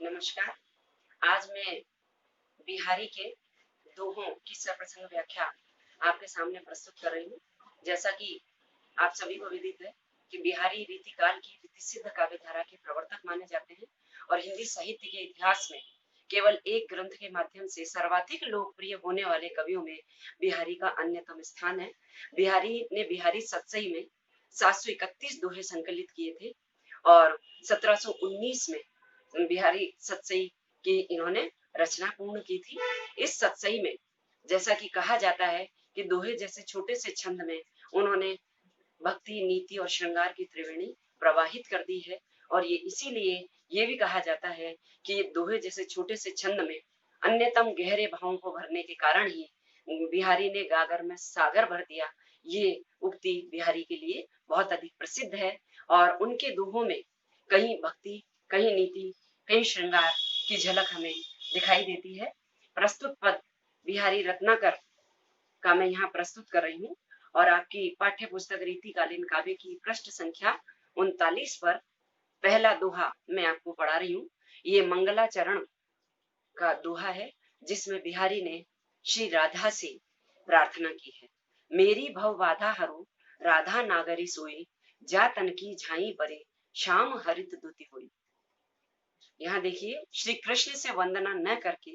नमस्कार। आज मैं बिहारी के दोहों की सप्रसंग व्याख्या आपके सामने प्रस्तुत कर रही हूँ। जैसा कि आप सभी को विदित है कि बिहारी रीतिकाल की रीतिसिद्ध काव्य धारा के प्रवर्तक माने जाते हैं और हिंदी साहित्य के इतिहास में केवल एक ग्रंथ के माध्यम से सर्वाधिक लोकप्रिय होने वाले कवियों में बिहारी का अन्यतम स्थान है। बिहारी ने बिहारी सतसई में 731 दोहे संकलित किए थे और 1719 में बिहारी सतसई की इन्होंने रचना पूर्ण की थी। इस सतसई में जैसा कि कहा जाता है कि दोहे जैसे छोटे से छंद में उन्होंने भक्ति, नीति और श्रृंगार की त्रिवेणी प्रवाहित कर दी है और ये इसीलिए ये भी कहा जाता है कि ये दोहे जैसे छोटे से छंद में अन्यतम गहरे भावों को भरने के कारण ही बिहारी ने गागर में सागर भर दिया। ये उक्ति बिहारी के लिए बहुत अधिक प्रसिद्ध है और उनके दोहों में कहीं भक्ति, कहीं नीति, कहीं श्रृंगार की झलक हमें दिखाई देती है। प्रस्तुत पद बिहारी रत्नाकर का मैं यहाँ प्रस्तुत कर रही हूँ और आपकी पाठ्य पुस्तक रीतिकालीन काव्य की पृष्ठ संख्या 39 पर पहला दोहा मैं आपको पढ़ा रही हूँ। ये मंगलाचरण का दोहा है जिसमें बिहारी ने श्री राधा से प्रार्थना की है। मेरी भव बाधा हरो राधा नागरी सोई, जा तन की झाई बरे श्याम हरित दुति हुई। यहाँ देखिए, श्री कृष्ण से वंदना न करके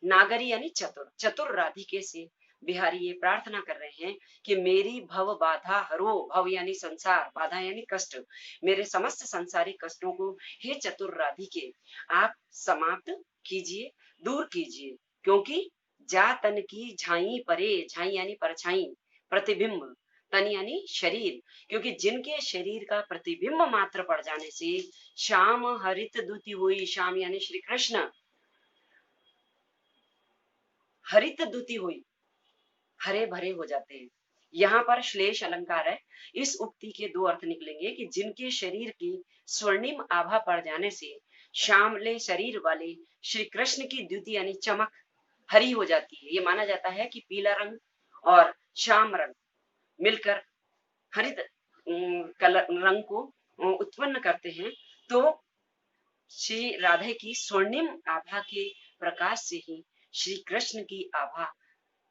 नागरी यानी चतुर, चतुर राधिके से बिहारी ये प्रार्थना कर रहे हैं कि मेरी भव बाधा हरो, भव यानी संसार, बाधा यानी कष्ट, मेरे समस्त संसारी कष्टों को हे चतुर राधिके आप समाप्त कीजिए, दूर कीजिए। क्योंकि जा तन की झाई परे, झाई यानी परछाई, प्रतिबिंब, तन यानी शरीर, क्योंकि जिनके शरीर का प्रतिबिंब मात्र पड़ जाने से श्याम हरित दुति हुई, श्याम यानी श्री कृष्ण, हरित दुति हुई, हरे भरे हो जाते हैं। यहाँ पर श्लेष अलंकार है। इस उक्ति के दो अर्थ निकलेंगे कि जिनके शरीर की स्वर्णिम आभा पड़ जाने से श्यामले शरीर वाले श्री कृष्ण की द्युति यानी चमक हरी हो जाती है। ये माना जाता है कि पीला रंग और श्याम रंग मिलकर हरित कलर रंग को उत्पन्न करते हैं। तो श्री राधे की स्वर्णिम आभा के प्रकाश से ही श्री कृष्ण की आभा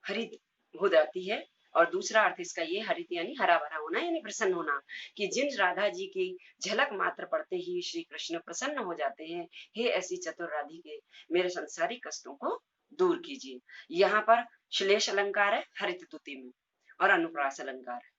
हरित हो जाती है। और दूसरा अर्थ इसका ये हरित यानी हरा भरा होना यानी प्रसन्न होना, कि जिन राधा जी की झलक मात्र पड़ते ही श्री कृष्ण प्रसन्न हो जाते हैं। हे ऐसी चतुर राधिके मेरे संसारी कष्टों को दूर कीजिए। यहाँ पर श्लेष अलंकार है हरित तुति में और अनुप्रास अलंकार है।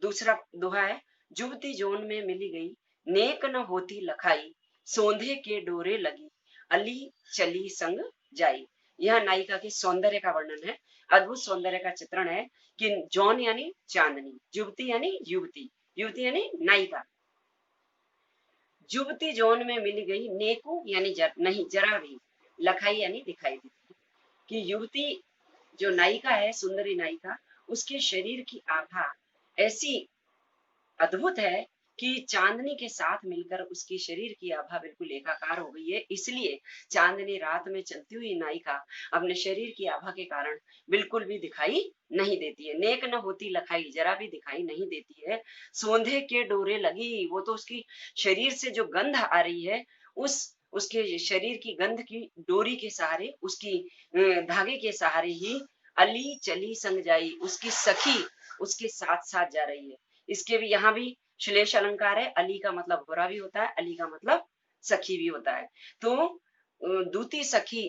दूसरा दोहा है, जुबती जोन में मिली गई नेक न होती लखाई, सोंधे के डोरे लगी अली चली संग जाई। यह नायिका के सौंदर्य का वर्णन है, अद्भुत सौंदर्य का चित्रण है कि जौन यानी चांदनी, युवती यानी युवती, युवती यानी नायिका, युवती जौन में मिल गई, नेको यानी नहीं जरा भी, लखाई यानी दिखाई देती, कि युवती जो नायिका है, सुंदरी नायिका, उसके शरीर की आभा ऐसी अद्भुत है कि चांदनी के साथ मिलकर उसकी शरीर की आभा बिल्कुल एकाकार हो गई है। इसलिए चांदनी रात में चलती हुई नायिका अपने शरीर की आभा के कारण बिल्कुल भी दिखाई नहीं देती है। नेक न होती लखाई, जरा भी दिखाई नहीं देती है। सोंधे के डोरे लगी, वो तो उसकी शरीर से जो गंध आ रही है, उसके शरीर की गंध की डोरी के सहारे, उसकी धागे के सहारे ही अली चली संग जाई, उसकी सखी उसके साथ साथ जा रही है। इसके भी यहाँ भी श्लेष अलंकार है। अली का मतलब बुरा भी होता है, अली का मतलब सखी भी होता है। तो दूती सखी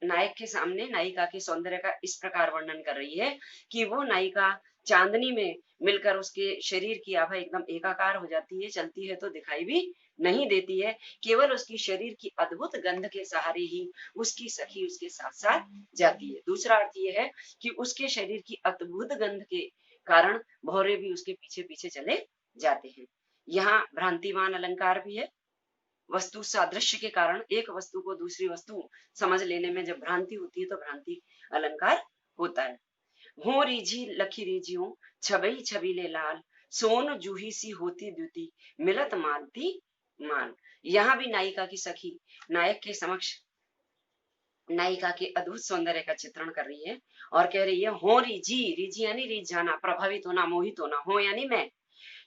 नायक के सामने नायिका के सौंदर्य का इस प्रकार वर्णन कर रही है कि वो नायिका चांदनी में मिलकर उसके शरीर की आभा एकदम एकाकार हो जाती है, चलती है तो दिखाई भी नहीं देती है। केवल उसकी शरीर की अद्भुत गंध के सहारे ही उसकी सखी उसके साथ साथ जाती है। दूसरा अर्थ यह है कि उसके शरीर की अद्भुत गंध के कारण भौरे भी उसके पीछे पीछे चले जाते हैं। यहाँ भ्रांतिमान अलंकार भी है। वस्तु सादृश्य के कारण एक वस्तु को दूसरी वस्तु समझ लेने में जब भ्रांति होती है तो भ्रांति अलंकार होता है। हो रीझी लखी रीझियों छबई छबीले लाल, सोन जूही सी होती द्युति मिलत मानती मान। यहाँ भी नायिका की सखी नायक के समक्ष नायिका के अद्भुत सौंदर्य का चित्रण कर रही है और कह रही है, हो रीझी, रीझी यानी रीझ जाना, प्रभावित होना, मोहित होना, हो यानी मैं,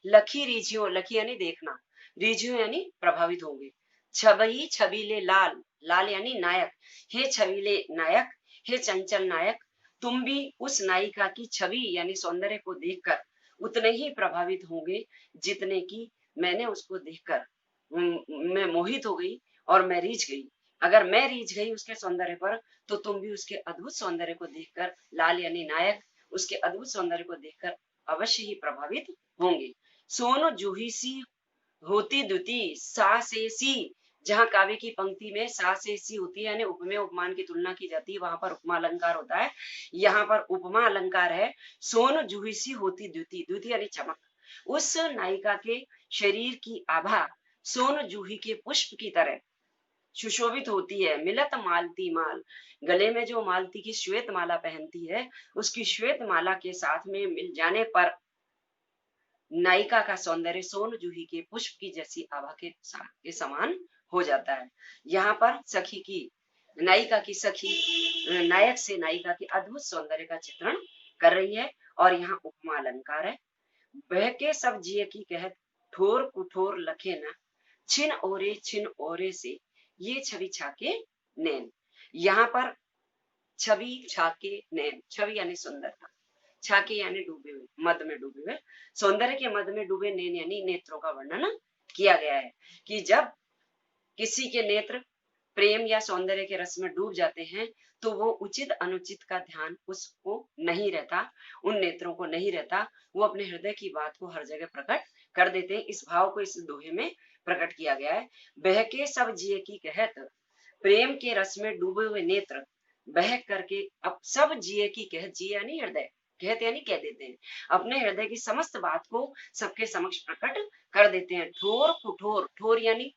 लखी रीझियों, लखी यानी देखना, रीझियों यानी प्रभावित होंगे, छबई छबीले लाल, लाल यानी नायक, हे छबीले नायक, हे चंचल नायक, तुम भी उस नायिका की छवि यानी सौंदर्य को देखकर उतने ही प्रभावित होंगे जितने कि मैंने उसको देखकर मैं मोहित हो गई और मैं रीझ गई। अगर मैं रीझ गई उसके सौंदर्य पर, तो तुम भी उसके अद्भुत सौंदर्य को देखकर, लाल यानी नायक, उसके अद्भुत सौंदर्य को देखकर अवश्य ही प्रभावित होंगे। सोनो जूही सी होती द्युति सा से सी, जहां काव्य की पंक्ति में सा से सी होती है यानी उपमेय उपमान की तुलना की जाती है, वहां पर उपमा अलंकार होता है, यहाँ पर उपमा अलंकार है। सोन जूही सी होती द्युति, द्युति यानी चमक, उस नायिका के शरीर की आभा सोन जूही के पुष्प की तरह सुशोभित होती है। मिलत मालती माल, गले में जो मालती की श्वेत माला पहनती है, उसकी श्वेत माला के साथ में मिल जाने पर नायिका का सौंदर्य सोन जूही के पुष्प की जैसी आभा के समान हो जाता है। यहाँ पर सखी की, नायिका की सखी नायक से नायिका के अद्भुत सौंदर्य का चित्रण कर रही है, और यहाँ उपमा अलंकार है। बह के सब जिये की कहत, ठोर कुठोर लखे न, छिन ओरे से, ये छवि छाके नैन। यहाँ पर छवि छाके नैन, छवि यानी सुंदरता, छाके यानी डूबे हुए, मद में डूबे हुए, सौंदर्य के मद में डूबे, नैन यानी नेत्रों का वर्णन किया गया है कि जब किसी के नेत्र प्रेम या सौंदर्य के रस में डूब जाते हैं, तो वो उचित अनुचित का ध्यान उसको नहीं रहता, उन नेत्रों को नहीं रहता, वो अपने हृदय की बात को हर जगह प्रकट कर देते हैं। इस भाव को इस दोहे में प्रकट किया गया है। बहके सब जिये की कहत, प्रेम के रस में डूबे हुए नेत्र बह करके अब सब जिये की कहत, जिये यानी हृदय, कहते यानी कह देते हैं, अपने हृदय की समस्त बात को सबके समक्ष प्रकट कर देते हैं। ठोर कुठोर, ठोर यानी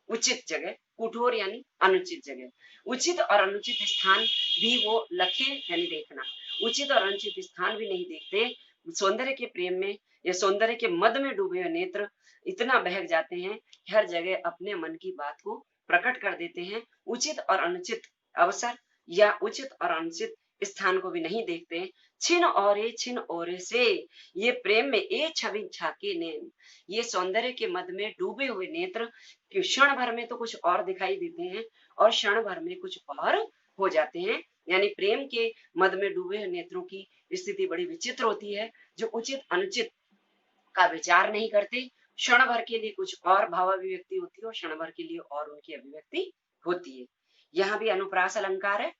उचित जगह, कुठोर यानी अनुचित जगह, उचित और अनुचित स्थान भी वो लखे यानी देखना, उचित और अनुचित स्थान भी नहीं देखते। सौंदर्य के प्रेम में या सौंदर्य के मद में डूबे हुए नेत्र इतना बहक जाते हैं, हर जगह अपने मन की बात को प्रकट कर देते हैं, उचित और अनुचित अवसर या उचित और अनुचित स्थान को भी नहीं देखते। छिन ओरे से, ये प्रेम में ए छवि छाके नैन, ये सौंदर्य के मद में डूबे हुए नेत्र क्षण भर में तो कुछ और दिखाई देते हैं और क्षण भर में कुछ और हो जाते हैं। यानी प्रेम के मद में डूबे हुए नेत्रों की स्थिति बड़ी विचित्र होती है, जो उचित अनुचित का विचार नहीं करते, क्षण भर के लिए कुछ और भाव अभिव्यक्ति होती है और क्षण भर के लिए और उनकी अभिव्यक्ति होती है। यहाँ भी अनुप्रास अलंकार है।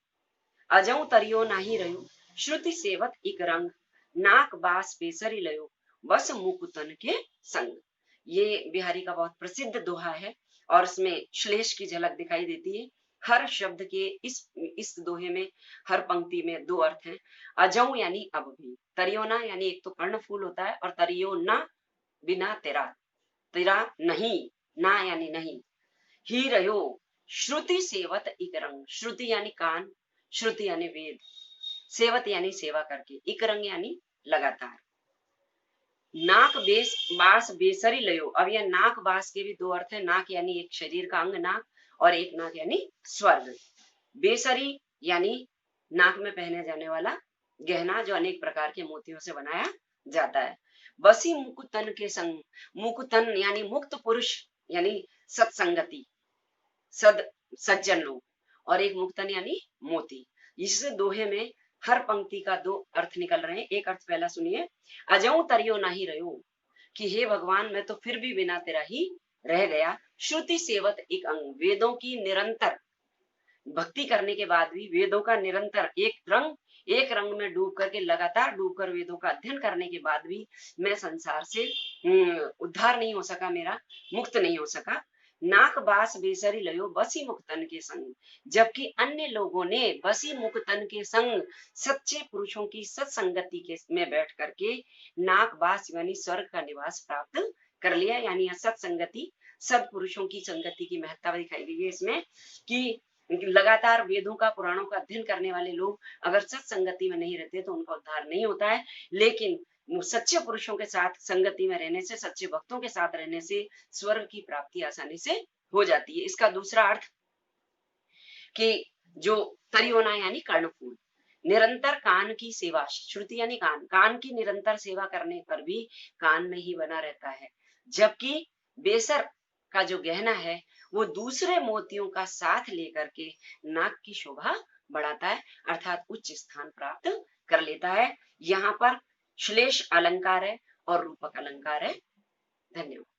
अजऊ तरियो नाही रहो, श्रुति सेवत इक रंग, नाक बास बेसरी लयो, बस मुकुतन के संग। ये बिहारी का बहुत प्रसिद्ध दोहा है और इसमें श्लेष की झलक दिखाई देती है। हर शब्द के इस दोहे में, हर पंक्ति में दो अर्थ हैं। अजऊ यानी अब भी, तरियोना यानी एक तो कर्ण फूल होता है, और तरियो ना बिना तेरा, तेरा नहीं, ना यानी नहीं, ही रहो, श्रुति सेवत इक रंग, श्रुति यानी कान, श्रुति यानी वेद, सेवत यानी सेवा करके, इक रंग यानी लगातार, नाक बेस बास बेसरी लयो। अब यह नाक बास के भी दो अर्थ है, नाक यानी एक शरीर का अंग नाक, और एक नाक यानी स्वर्ग, बेसरी यानी नाक में पहने जाने वाला गहना जो अनेक प्रकार के मोतियों से बनाया जाता है। बसी मुकुतन के संग, मुकुतन यानी मुक्त पुरुष यानी सत्संगति, सज्जन लोग, और एक मुक्तन यानी मोती। इस दोहे में हर पंक्ति का दो अर्थ निकल रहे हैं। एक अर्थ पहला सुनिए, अजऊ तरियो नहीं रहो, कि हे भगवान मैं तो फिर भी बिना तेरा ही रह गया। श्रुति सेवत एक अंग, वेदों की निरंतर भक्ति करने के बाद भी, वेदों का निरंतर एक रंग में डूब करके, लगातार डूबकर वेदों का अध्ययन करने के बाद भी मैं संसार से उद्धार नहीं हो सका, मेरा मुक्त नहीं हो सका। नाक बास बेसरी लयो बसी मुक्तन के संग, जबकि अन्य लोगों ने बसी मुक्तन के संग, सच्चे पुरुषों की सत्संगति के में बैठ करके नाक बास यानी स्वर्ग का निवास प्राप्त कर लिया। यानी सत्संगति, सत्पुरुषों की संगति की महत्ता दिखाई गई है इसमें, कि लगातार वेदों का पुराणों का अध्ययन करने वाले लोग अगर सत्संगति में नहीं रहते तो उनका उद्धार नहीं होता है, लेकिन सच्चे पुरुषों के साथ संगति में रहने से, सच्चे भक्तों के साथ रहने से स्वर्ग की प्राप्ति आसानी से हो जाती है। इसका दूसरा अर्थ कि जो तरियोना यानी कर्णफूल, निरंतर कान की सेवा, श्रुति यानी कान, कान की निरंतर सेवा करने पर भी कान में ही बना रहता है, जबकि बेसर का जो गहना है वो दूसरे मोतियों का साथ लेकर के नाक की शोभा बढ़ाता है, अर्थात उच्च स्थान प्राप्त कर लेता है। यहाँ पर श्लेष अलंकार है और रूपक अलंकार है। धन्यवाद।